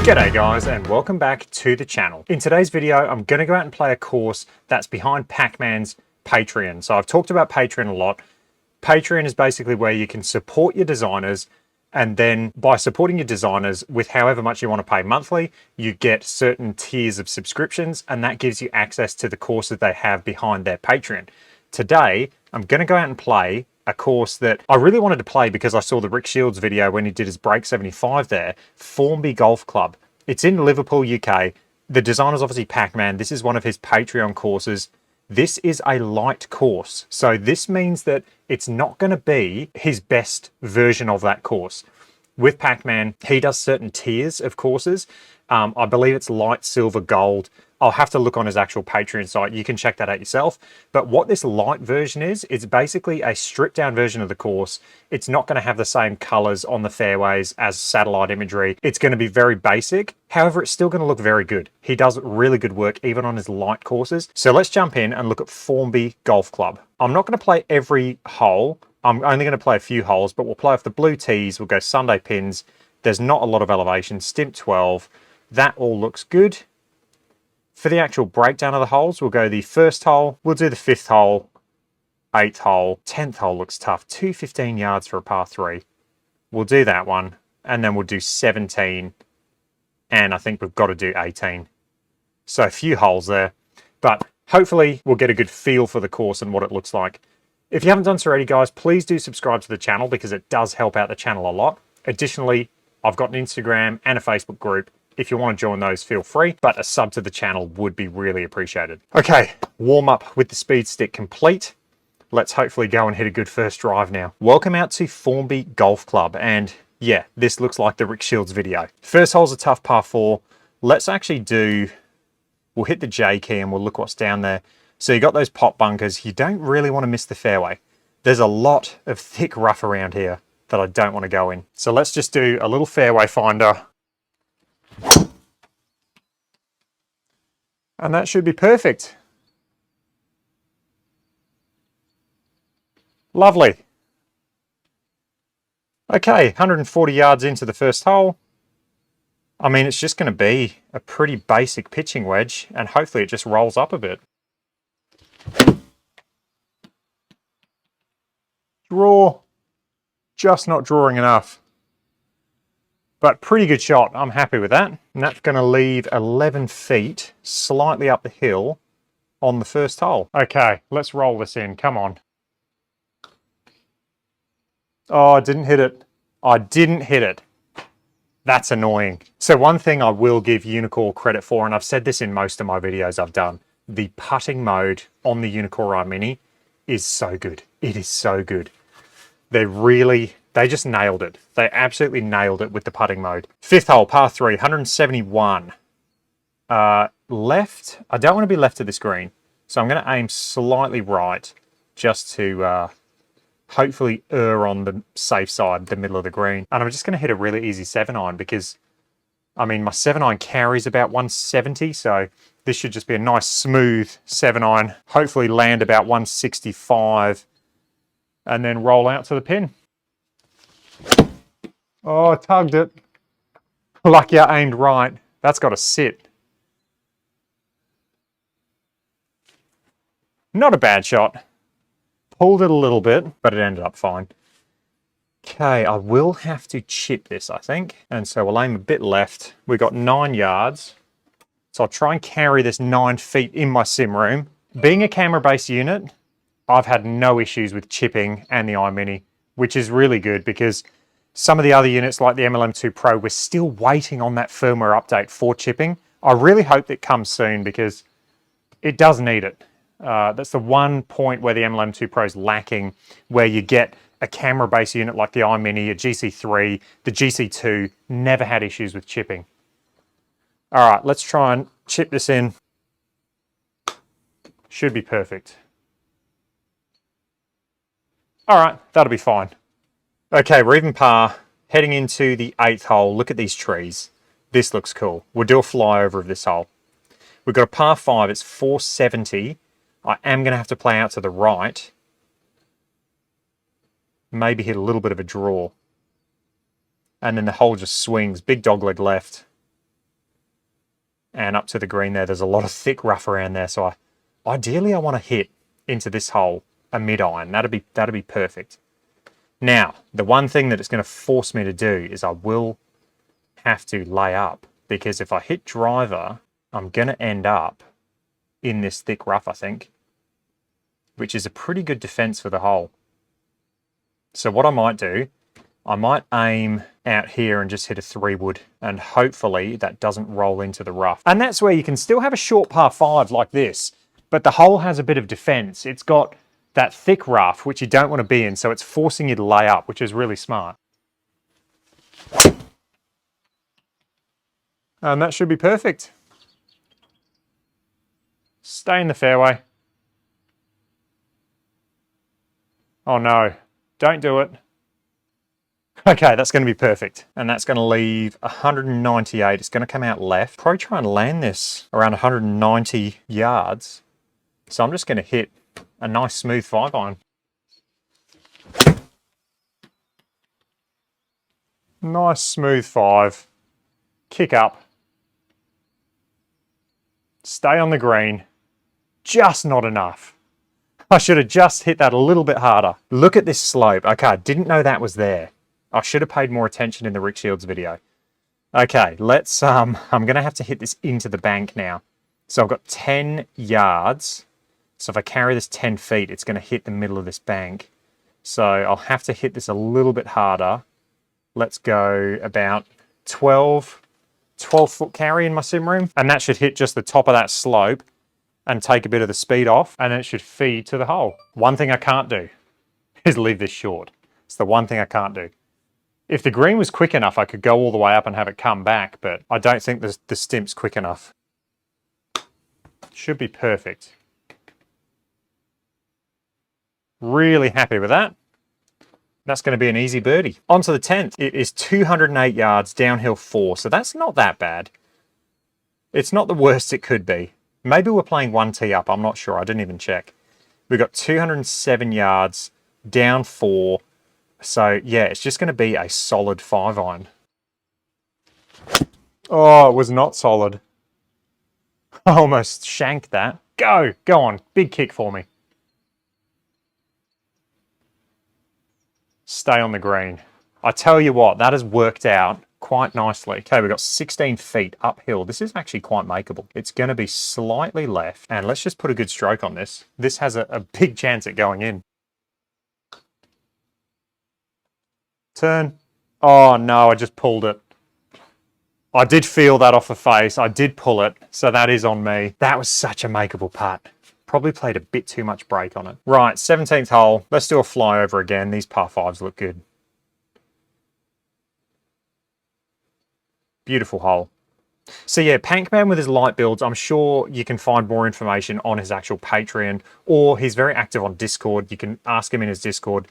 G'day guys and welcome back to the channel. In today's video, I'm going to go out and play a course that's behind Pac-Man's Patreon. So I've talked about Patreon a lot. Patreon is basically where you can support your designers, and then by supporting your designers with however much you want to pay monthly, you get certain tiers of subscriptions, and that gives you access to the courses they have behind their Patreon. Today, I'm going to go out and play a course that I really wanted to play because I saw the Rick Shields video when he did his Break 75 there, Formby Golf Club. It's in Liverpool, UK. The designer's obviously Pac-Man. This is one of his Patreon courses. This is a light course. So this means that it's not going to be his best version of that course. With Pac-Man, he does certain tiers of courses. I believe it's light, silver, gold. I'll have to look on his actual Patreon site. You can check that out yourself. But what this light version is, it's basically a stripped down version of the course. It's not going to have the same colors on the fairways as satellite imagery. It's going to be very basic. However, it's still going to look very good. He does really good work even on his light courses. So let's jump in and look at Formby Golf Club. I'm not going to play every hole. I'm only going to play a few holes, but we'll play off the blue tees. We'll go Sunday pins. There's not a lot of elevation. Stimp 12. That all looks good. For the actual breakdown of the holes, we'll go the first hole, we'll do the 5th hole, 8th hole, 10th hole looks tough, 215 yards for a par 3. We'll do that one, and then we'll do 17, and I think we've got to do 18. So a few holes there, but hopefully we'll get a good feel for the course and what it looks like. If you haven't done so already, guys, please do subscribe to the channel because it does help out the channel a lot. Additionally, I've got an Instagram and a Facebook group. If you want to join those, feel free, but a sub to the channel would be really appreciated. Okay, warm up with the speed stick complete. Let's hopefully go and hit a good first drive now. Welcome out to Formby Golf Club, and yeah, this looks like the Rick Shields video. First hole's a tough par 4. Let's actually we'll hit the J key and we'll look what's down there. So you got those pop bunkers. You don't really want to miss the fairway. There's a lot of thick rough around here that I don't want to go in. So let's just do a little fairway finder. And that should be perfect. Lovely. Okay, 140 yards into the first hole. I mean, it's just going to be a pretty basic pitching wedge, and hopefully it just rolls up a bit. Draw. Just not drawing enough. But pretty good shot. I'm happy with that. And that's going to leave 11 feet slightly up the hill on the first hole. Okay, let's roll this in. Come on. Oh, I didn't hit it. I didn't hit it. That's annoying. So one thing I will give Uneekor credit for, and I've said this in most of my videos I've done, the putting mode on the Uneekor iMini is so good. It is so good. They just nailed it. They absolutely nailed it with the putting mode. 5th hole, par 3, 171. Left. I don't want to be left of this green. So I'm going to aim slightly right just to hopefully err on the safe side, the middle of the green. And I'm just going to hit a really easy 7-iron because, I mean, my 7-iron carries about 170. So this should just be a nice smooth 7-iron. Hopefully land about 165 and then roll out to the pin. Oh, I tugged it. Lucky I aimed right. That's got to sit. Not a bad shot. Pulled it a little bit, but it ended up fine. Okay, I will have to chip this, I think. And so we'll aim a bit left. We've got 9 yards. So I'll try and carry this 9 feet in my sim room. Being a camera-based unit, I've had no issues with chipping and the iMini, which is really good because some of the other units like the MLM2 Pro, we're still waiting on that firmware update for chipping. I really hope it comes soon because it does need it. That's the one point where the MLM2 Pro is lacking, where you get a camera-based unit like the iMini, a GC3, the GC2, never had issues with chipping. All right, let's try and chip this in. Should be perfect. All right, that'll be fine. Okay, we're even par, heading into the 8th hole. Look at these trees. This looks cool. We'll do a flyover of this hole. We've got a par 5, it's 470. I am going to have to play out to the right. Maybe hit a little bit of a draw. And then the hole just swings. Big dogleg left. and up to the green there. There's a lot of thick rough around there. So ideally I want to hit into this hole a mid-iron. That'd be perfect. Now, the one thing that it's going to force me to do is I will have to lay up, because if I hit driver, I'm going to end up in this thick rough, I think, which is a pretty good defense for the hole. So what I might do, I might aim out here and just hit a 3-wood, and hopefully that doesn't roll into the rough. And that's where you can still have a short par 5 like this, but the hole has a bit of defense. It's got that thick rough, which you don't want to be in, so it's forcing you to lay up, which is really smart. And that should be perfect. Stay in the fairway. Oh no, don't do it. Okay, that's going to be perfect. And that's going to leave 198. It's going to come out left. Probably try and land this around 190 yards. So I'm just going to hit a nice smooth 5-iron. Nice smooth 5. Kick up. Stay on the green. Just not enough. I should have just hit that a little bit harder. Look at this slope. Okay, I didn't know that was there. I should have paid more attention in the Rick Shields video. Okay, let's, I'm going to have to hit this into the bank now. So I've got 10 yards. So if I carry this 10 feet, it's going to hit the middle of this bank. So I'll have to hit this a little bit harder. Let's go about 12-foot carry in my sim room. And that should hit just the top of that slope and take a bit of the speed off, and it should feed to the hole. One thing I can't do is leave this short. It's the one thing I can't do. If the green was quick enough, I could go all the way up and have it come back, but I don't think the stimp's quick enough. Should be perfect. Really happy with that. That's going to be an easy birdie. On to the 10th. It is 208 yards, downhill 4, so that's not that bad. It's not the worst it could be. Maybe we're playing 1 tee up, I'm not sure, I didn't even check. We've got 207 yards, down 4. So yeah, it's just going to be a solid 5-iron. Oh, it was not solid. I almost shanked that. Go on, big kick for me. Stay on the green. I tell you what, that has worked out quite nicely. Okay, we've got 16 feet uphill. This is actually quite makeable. It's going to be slightly left, and let's just put a good stroke on this. This has a big chance at going in. Turn. Oh no, I just pulled it. I did feel that off the face. I did pull it, so that is on me. That was such a makeable putt. Probably played a bit too much break on it. Right, 17th hole. Let's do a flyover again. These par 5s look good. Beautiful hole. So yeah, Pankman with his light builds, I'm sure you can find more information on his actual Patreon, or he's very active on Discord. You can ask him in his Discord.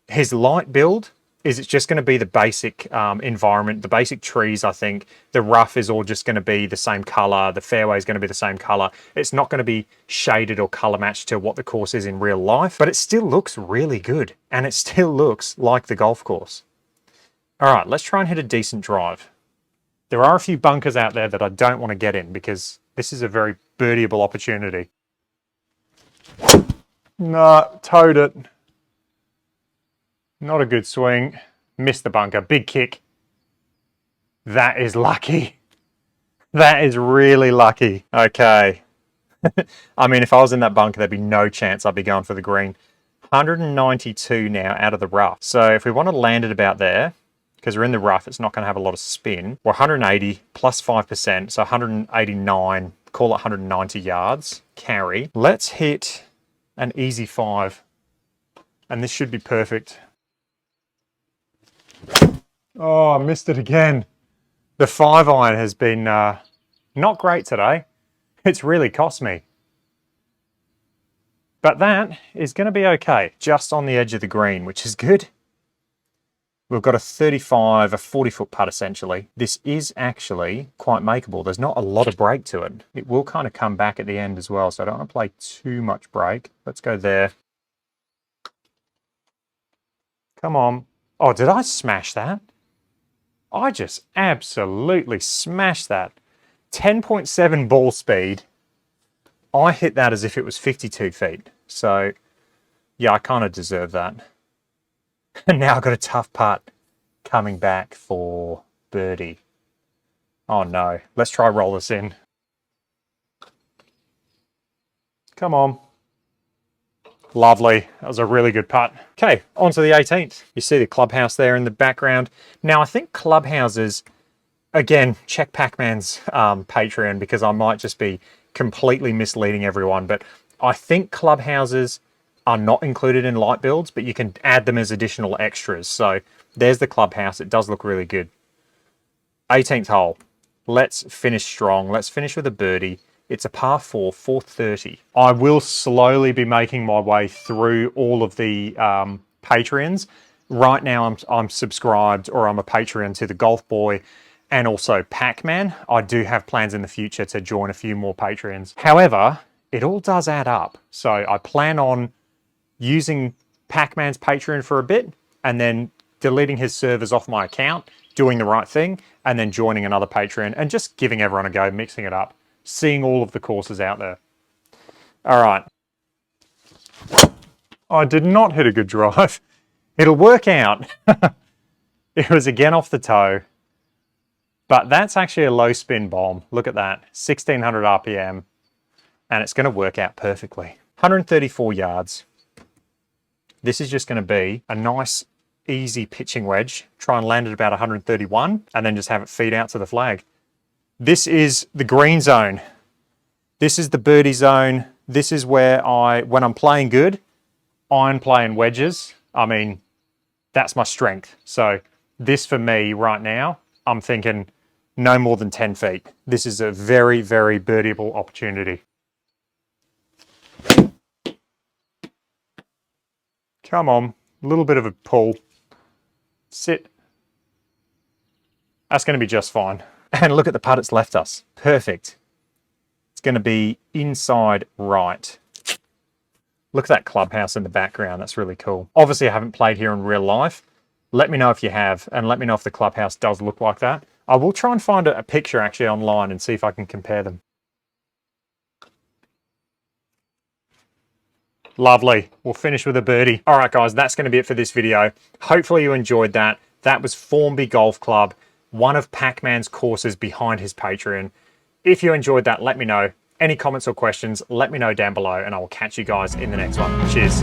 His light build is it's just going to be the basic environment, the basic trees, I think. The rough is all just going to be the same color. The fairway is going to be the same color. It's not going to be shaded or color matched to what the course is in real life, but it still looks really good, and it still looks like the golf course. All right, let's try and hit a decent drive. There are a few bunkers out there that I don't want to get in because this is a very birdieable opportunity. No, towed it. Not a good swing. Missed the bunker. Big kick. That is lucky. That is really lucky. Okay. I mean, if I was in that bunker, there'd be no chance I'd be going for the green. 192 now out of the rough. So if we want to land it about there, because we're in the rough, it's not going to have a lot of spin. We're 180 plus 5%, so 189, call it 190 yards. Carry. Let's hit an easy 5, and this should be perfect. Oh, I missed it again. The 5-iron has been not great today. It's really cost me. But that is going to be okay, just on the edge of the green, which is good. We've got a 35, a 40-foot putt essentially. This is actually quite makeable. There's not a lot of break to it. It will kind of come back at the end as well, so I don't want to play too much break. Let's go there. Come on. Oh, did I smash that? I just absolutely smashed that. 10.7 ball speed. I hit that as if it was 52 feet. So yeah, I kind of deserve that. And now I've got a tough putt coming back for birdie. Oh no, let's try roll this in. Come on. Lovely. That was a really good putt. Okay, on to the 18th. You see the clubhouse there in the background. Now, I think clubhouses, again, check Pac-Man's Patreon because I might just be completely misleading everyone, but I think clubhouses are not included in light builds, but you can add them as additional extras. So there's the clubhouse. It does look really good. 18th hole. Let's finish strong. Let's finish with a birdie. It's a par 4, 430. I will slowly be making my way through all of the Patreons. Right now I'm subscribed, or I'm a Patreon to the Golf Boy and also Pac-Man. I do have plans in the future to join a few more Patreons. However, it all does add up. So I plan on using Pac-Man's Patreon for a bit and then deleting his servers off my account, doing the right thing, and then joining another Patreon and just giving everyone a go, mixing it up, seeing all of the courses out there. All right. I did not hit a good drive. It'll work out. It was again off the toe, but that's actually a low spin bomb. Look at that, 1600 RPM, and it's going to work out perfectly. 134 yards. This is just going to be a nice, easy pitching wedge. Try and land at about 131, and then just have it feed out to the flag. This is the green zone. This is the birdie zone. This is where when I'm playing good, I'm playing wedges. I mean, that's my strength. So this for me right now, I'm thinking no more than 10 feet. This is a very, very birdieable opportunity. Come on, a little bit of a pull. Sit. That's going to be just fine. And look at the putt it's left us. Perfect. It's going to be inside right. Look at that clubhouse in the background. That's really cool. Obviously, I haven't played here in real life. Let me know if you have, and let me know if the clubhouse does look like that. I will try and find a picture actually online and see if I can compare them. Lovely. We'll finish with a birdie. All right, guys, that's going to be it for this video. Hopefully you enjoyed that. That was Formby Golf Club, one of Pac-Man's courses behind his Patreon. If you enjoyed that, let me know. Any comments or questions, let me know down below, and I will catch you guys in the next one. Cheers.